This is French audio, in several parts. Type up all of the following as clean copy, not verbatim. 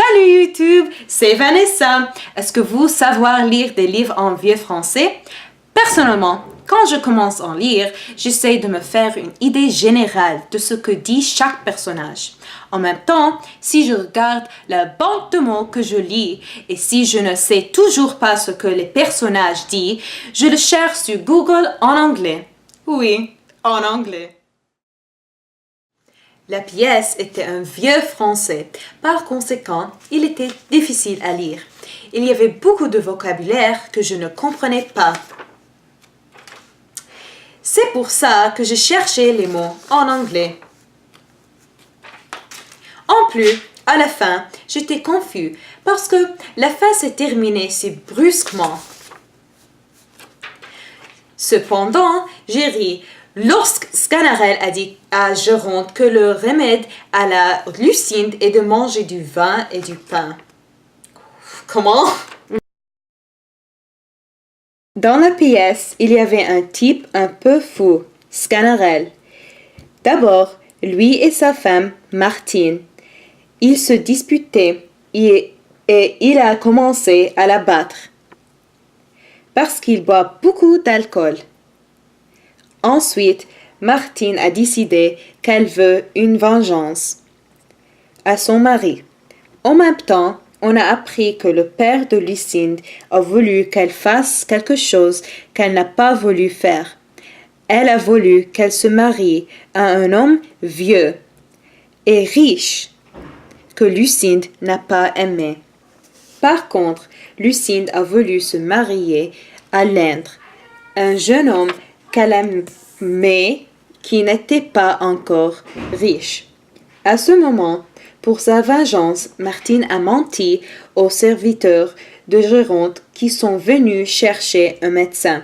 Salut YouTube, c'est Vanessa. Est-ce que vous savez lire des livres en vieux français? Personnellement, quand je commence à lire, j'essaie de me faire une idée générale de ce que dit chaque personnage. En même temps, si je regarde la banque de mots que je lis et si je ne sais toujours pas ce que les personnages disent, je le cherche sur Google en anglais. Oui, en anglais. La pièce était un vieux français. Par conséquent, il était difficile à lire. Il y avait beaucoup de vocabulaire que je ne comprenais pas. C'est pour ça que je cherchais les mots en anglais. En plus, à la fin, j'étais confus parce que la fin s'est terminée si brusquement. Cependant, j'ai ri lorsque Sganarelle a dit à Geronte que le remède à la leucine est de manger du vin et du pain. Comment? Dans la pièce, il y avait un type un peu fou, Sganarelle. D'abord, lui et sa femme, Martine, ils se disputaient et il a commencé à la battre parce qu'il boit beaucoup d'alcool. Ensuite, Martine a décidé qu'elle veut une vengeance à son mari. En même temps, on a appris que le père de Lucinda a voulu qu'elle fasse quelque chose qu'elle n'a pas voulu faire. Elle a voulu qu'elle se marie à un homme vieux et riche que Lucinda n'a pas aimé. Par contre, Lucinda a voulu se marier à Lendre, un jeune homme qu'elle aimait mais qui n'était pas encore riche. À ce moment, pour sa vengeance, Martine a menti aux serviteurs de Geronte qui sont venus chercher un médecin.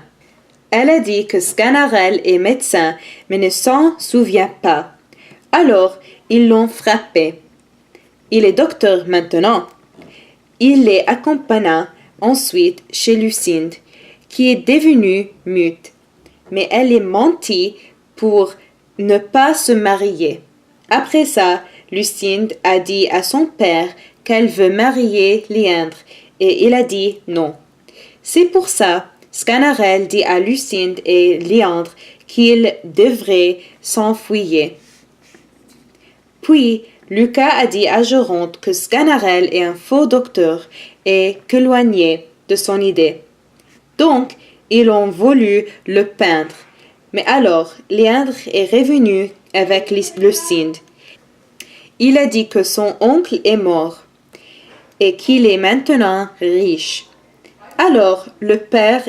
Elle a dit que Sganarelle est médecin mais ne s'en souvient pas. Alors, ils l'ont frappé. Il est docteur maintenant. Il les accompagna ensuite chez Lucinda, qui est devenue mute. Mais elle est menti pour ne pas se marier. Après ça, Lucinda a dit à son père qu'elle veut marier Léandre et il a dit non. C'est pour ça Sganarelle dit à Lucinda et Léandre qu'ils devraient s'enfuir. Puis Lucas a dit à Geronte que Sganarelle est un faux docteur et qu'éloigné de son idée. Donc, ils ont voulu le peindre. Mais alors, Léandre est revenu avec Lucinda. Il a dit que son oncle est mort et qu'il est maintenant riche. Alors, le père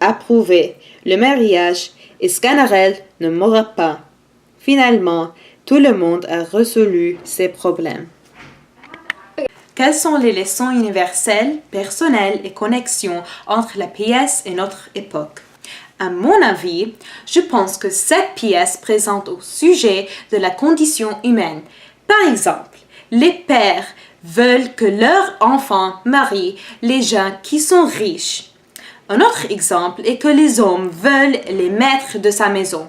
a approuvé le mariage et Sganarelle ne mourra pas. Finalement, tout le monde a résolu ses problèmes. Quelles sont les leçons universelles, personnelles et connexions entre la pièce et notre époque? À mon avis, je pense que cette pièce présente au sujet de la condition humaine. Par exemple, les pères veulent que leurs enfants marient les gens qui sont riches. Un autre exemple est que les hommes veulent les maîtres de sa maison.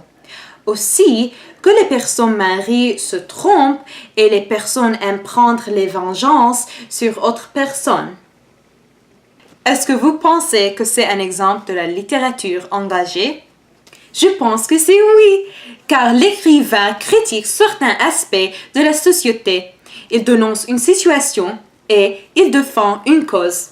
Aussi, que les personnes mariées se trompent et les personnes aiment prendre les vengeances sur autres personnes. Est-ce que vous pensez que c'est un exemple de la littérature engagée? Je pense que c'est oui, car l'écrivain critique certains aspects de la société. Il dénonce une situation et il défend une cause.